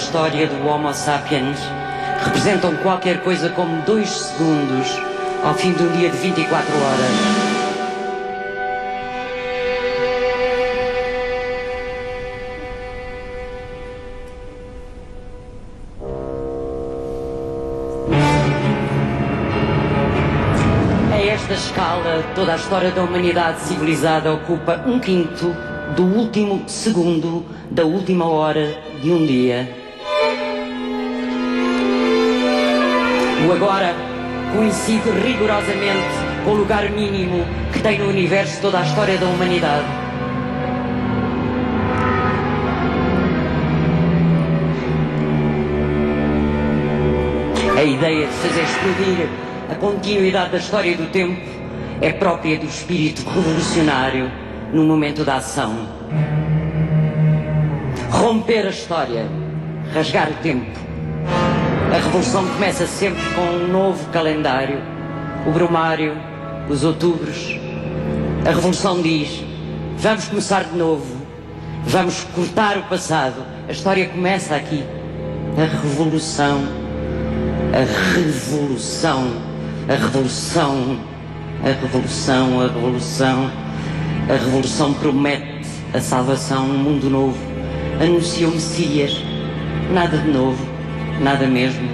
história do Homo sapiens representam qualquer coisa como 2 segundos ao fim de um dia de 24 horas. A esta escala, toda a história da humanidade civilizada ocupa 1/5 do último segundo da última hora de um dia. O agora coincide rigorosamente com o lugar mínimo que tem no universo toda a história da humanidade. A ideia de fazer explodir a continuidade da história do tempo é própria do espírito revolucionário no momento da ação. Romper a história, rasgar o tempo. A revolução começa sempre com um novo calendário, o brumário, os outubros. A revolução diz: vamos começar de novo, vamos cortar o passado. A história começa aqui. A revolução, a revolução, a revolução, a revolução, a revolução. A revolução promete a salvação, um mundo novo. Anuncia o Messias. Nada de novo, nada mesmo.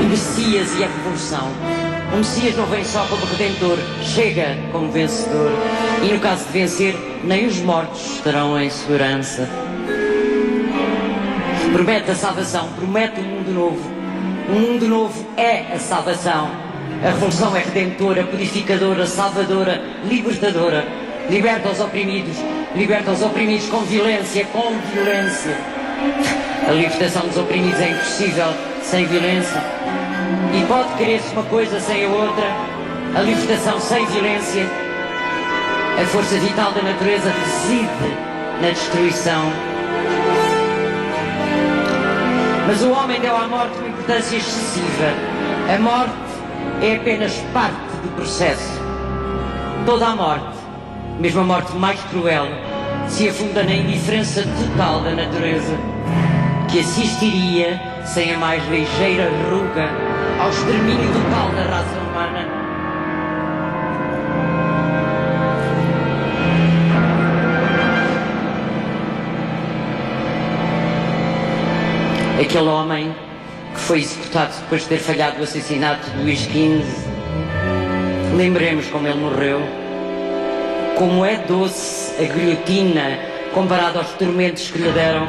O Messias e a revolução. O Messias não vem só como redentor, chega como vencedor. E no caso de vencer, nem os mortos estarão em segurança. Promete a salvação, promete um mundo novo. O mundo novo é a salvação. A revolução é redentora, purificadora, salvadora, libertadora. Liberta os oprimidos com violência, com violência. A libertação dos oprimidos é impossível sem violência. E pode querer-se uma coisa sem a outra. A libertação sem violência. A força vital da natureza reside na destruição. Mas o homem deu à morte uma importância excessiva. A morte é apenas parte do processo. Toda a morte, mesmo a morte mais cruel, se afunda na indiferença total da natureza, que assistiria, sem a mais ligeira ruga, ao extermínio total da raça humana. Aquele homem que foi executado depois de ter falhado o assassinato de Luís XV, lembremos como ele morreu, como é doce a guilhotina comparado aos tormentos que lhe deram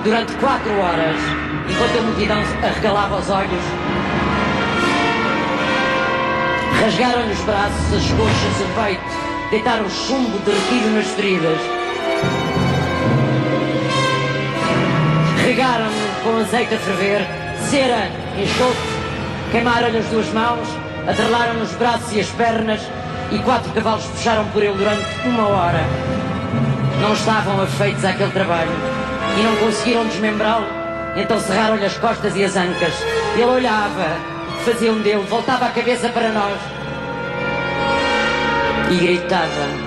durante 4 horas, enquanto a multidão arregalava os olhos. Rasgaram-lhe os braços, as coxas, o peito, deitaram chumbo derretido nas feridas. Regaram-no com azeite a ferver, cera, enxofre, queimaram-lhe as 2 mãos, atrelaram-lhe os braços e as pernas e 4 cavalos puxaram por ele durante 1 hora. Não estavam afeitos àquele trabalho e não conseguiram desmembrá-lo, então serraram-lhe as costas e as ancas. Ele olhava, faziam dele, voltava a cabeça para nós e gritava.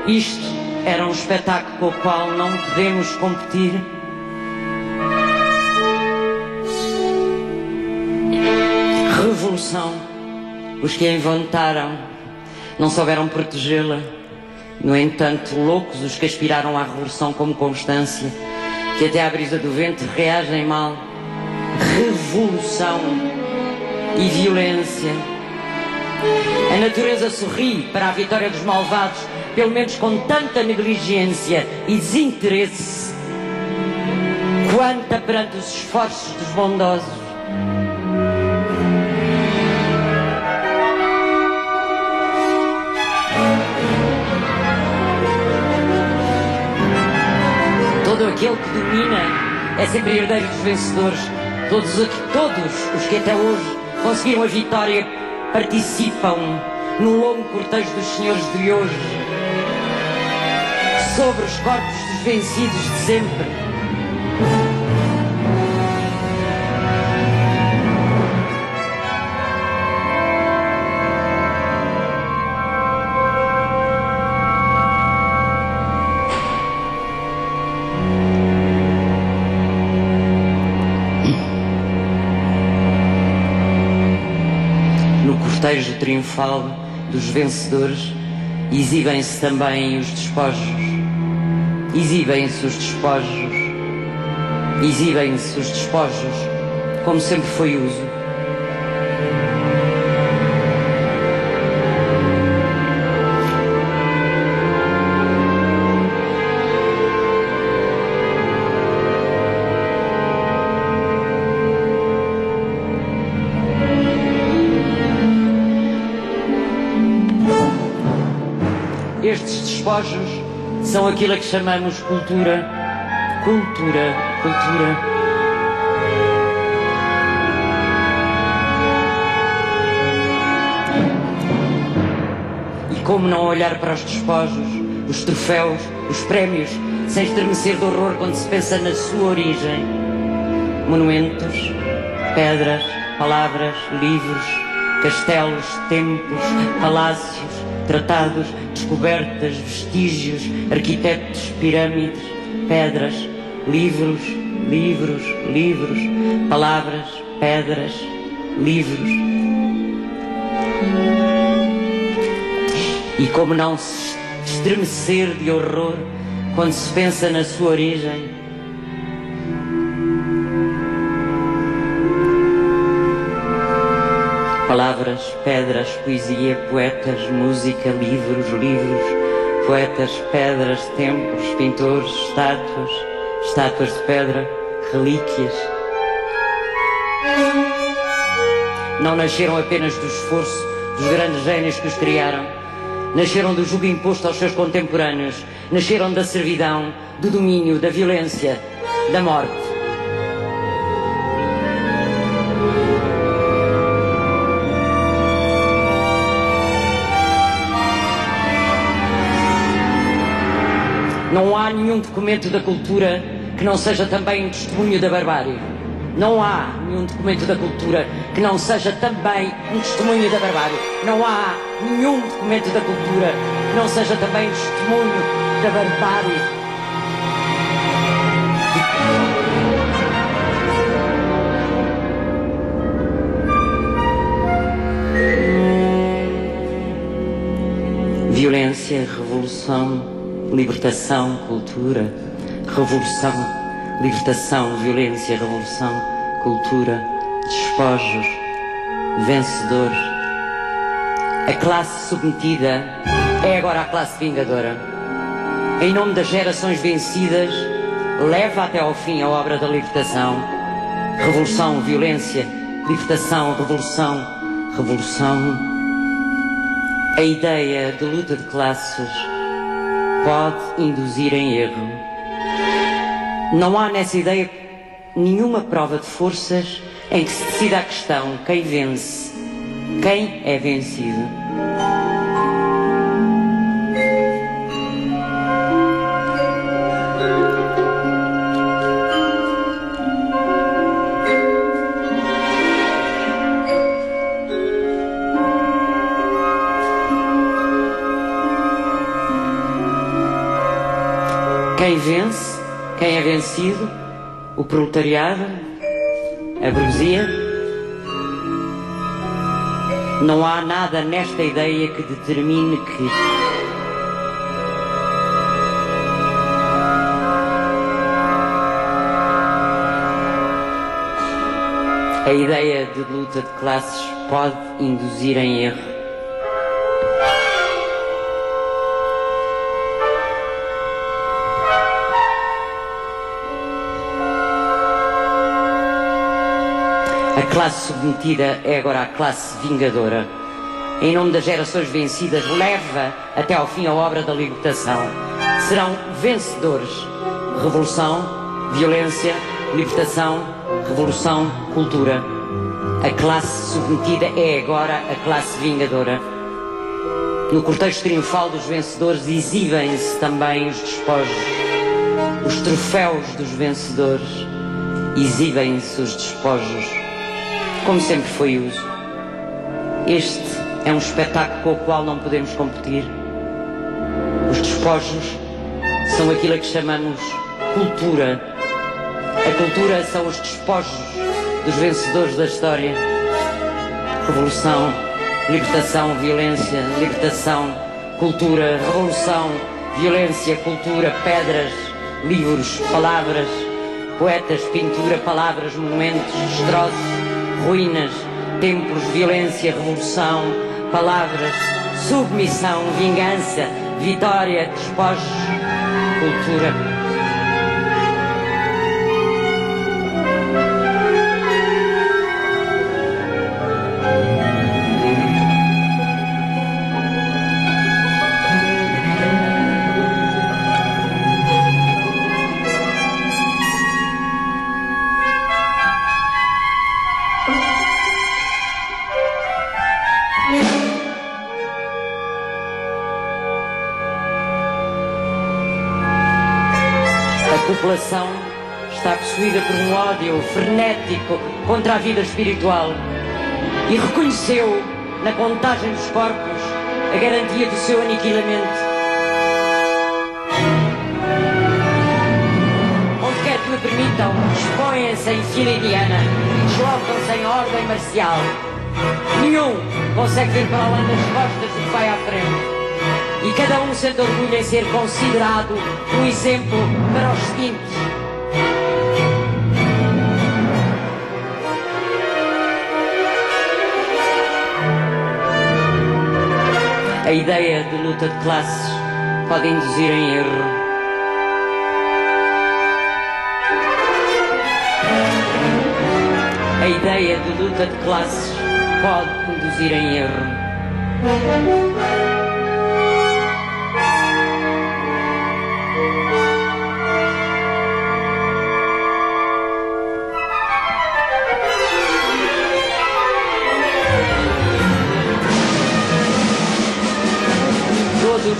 Isto era um espetáculo com o qual não podemos competir. Revolução. Os que a inventaram não souberam protegê-la. No entanto, loucos os que aspiraram à revolução como constância, que até à brisa do vento reagem mal. Revolução e violência. A natureza sorri para a vitória dos malvados, pelo menos com tanta negligência e desinteresse quanta perante os esforços dos bondosos. Todo aquele que domina é sempre herdeiro dos vencedores. Todos os que até hoje conseguiram a vitória participam no longo cortejo dos senhores de hoje, sobre os corpos dos vencidos de sempre. cortejo triunfal dos vencedores, exibem-se também os despojos. Exibem-se os despojos. Exibem-se os despojos, como sempre foi uso. Estes despojos são aquilo a que chamamos cultura. Cultura, cultura. E como não olhar para os despojos, os troféus, os prémios, sem estremecer de horror quando se pensa na sua origem? Monumentos, pedras, palavras, livros, castelos, templos, palácios, tratados, descobertas, vestígios, arquitetos, pirâmides, pedras, livros, livros, livros, palavras, pedras, livros. E como não se estremecer de horror quando se pensa na sua origem? Palavras, pedras, poesia, poetas, música, livros, livros, poetas, pedras, templos, pintores, estátuas, estátuas de pedra, relíquias. Não nasceram apenas do esforço dos grandes génios que os criaram. Nasceram do jugo imposto aos seus contemporâneos. Nasceram da servidão, do domínio, da violência, da morte. Não há nenhum documento da cultura que não seja também um testemunho da barbárie. Não há nenhum documento da cultura que não seja também um testemunho da barbárie. Não há nenhum documento da cultura que não seja também um testemunho da barbárie. Violência, revolução, libertação, cultura, revolução, libertação, violência, revolução, cultura, despojos, vencedores. A classe submetida é agora a classe vingadora. Em nome das gerações vencidas, leva até ao fim a obra da libertação. Revolução, violência, libertação, revolução, revolução. A ideia de luta de classes pode induzir em erro. Não há nessa ideia nenhuma prova de forças em que se decida a questão: quem vence, quem é vencido. Quem vence, quem é vencido, o proletariado, a burguesia. Não há nada nesta ideia que determine que a ideia de luta de classes pode induzir em erro. A classe submetida é agora a classe vingadora. Em nome das gerações vencidas, leva até ao fim a obra da libertação. Serão vencedores. Revolução, violência, libertação, revolução, cultura. A classe submetida é agora a classe vingadora. No cortejo triunfal dos vencedores exibem-se também os despojos, os troféus dos vencedores. Exibem-se os despojos, como sempre foi uso. Este é um espetáculo com o qual não podemos competir. Os despojos são aquilo a que chamamos cultura. A cultura são os despojos dos vencedores da história. Revolução, libertação, violência, libertação, cultura, revolução, violência, cultura, pedras, livros, palavras, poetas, pintura, palavras, monumentos, destroços, ruínas, templos, violência, revolução, palavras, submissão, vingança, vitória, despojos, cultura. A população está possuída por um ódio frenético contra a vida espiritual e reconheceu na contagem dos corpos a garantia do seu aniquilamento. Onde quer que o permitam, expõem-se em fila indiana e deslocam-se em ordem marcial. Nenhum consegue ver para além das costas do que vai à frente. E cada um sente orgulho em ser considerado um exemplo para os seguintes. A ideia de luta de classes pode induzir em erro. A ideia de luta de classes pode induzir em erro. Todos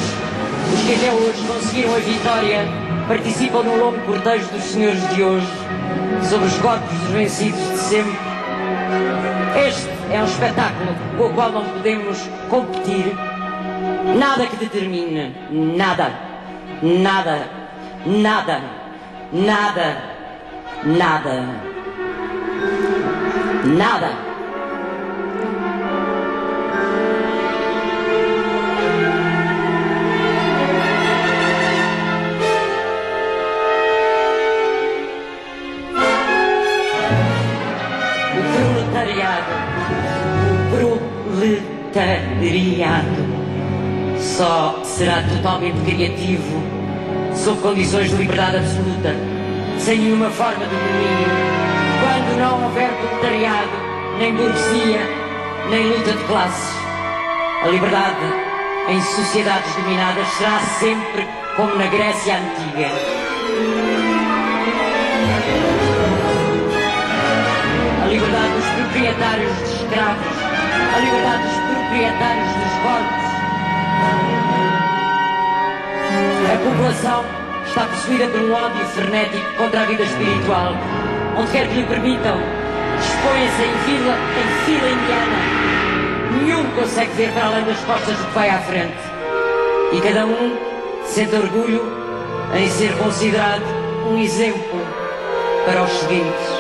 os que até hoje conseguiram a vitória participam no longo cortejo dos senhores de hoje, sobre os corpos dos vencidos de sempre. Este é um espetáculo com o qual não podemos competir. Nada que determine, nada, nada, nada, nada, nada, nada. O proletariado só será totalmente criativo sob condições de liberdade absoluta, sem nenhuma forma de domínio, quando não houver proletariado, nem burguesia, nem luta de classes. A liberdade em sociedades dominadas será sempre como na Grécia Antiga. A liberdade dos proprietários de escravos, a liberdade dos proprietários dos corpos. A população está possuída por um ódio frenético contra a vida espiritual. Onde quer que lhe permitam, expõem-se em fila indiana. Nenhum consegue ver para além das costas do que vai à frente. E cada um sente orgulho em ser considerado um exemplo para os seguintes.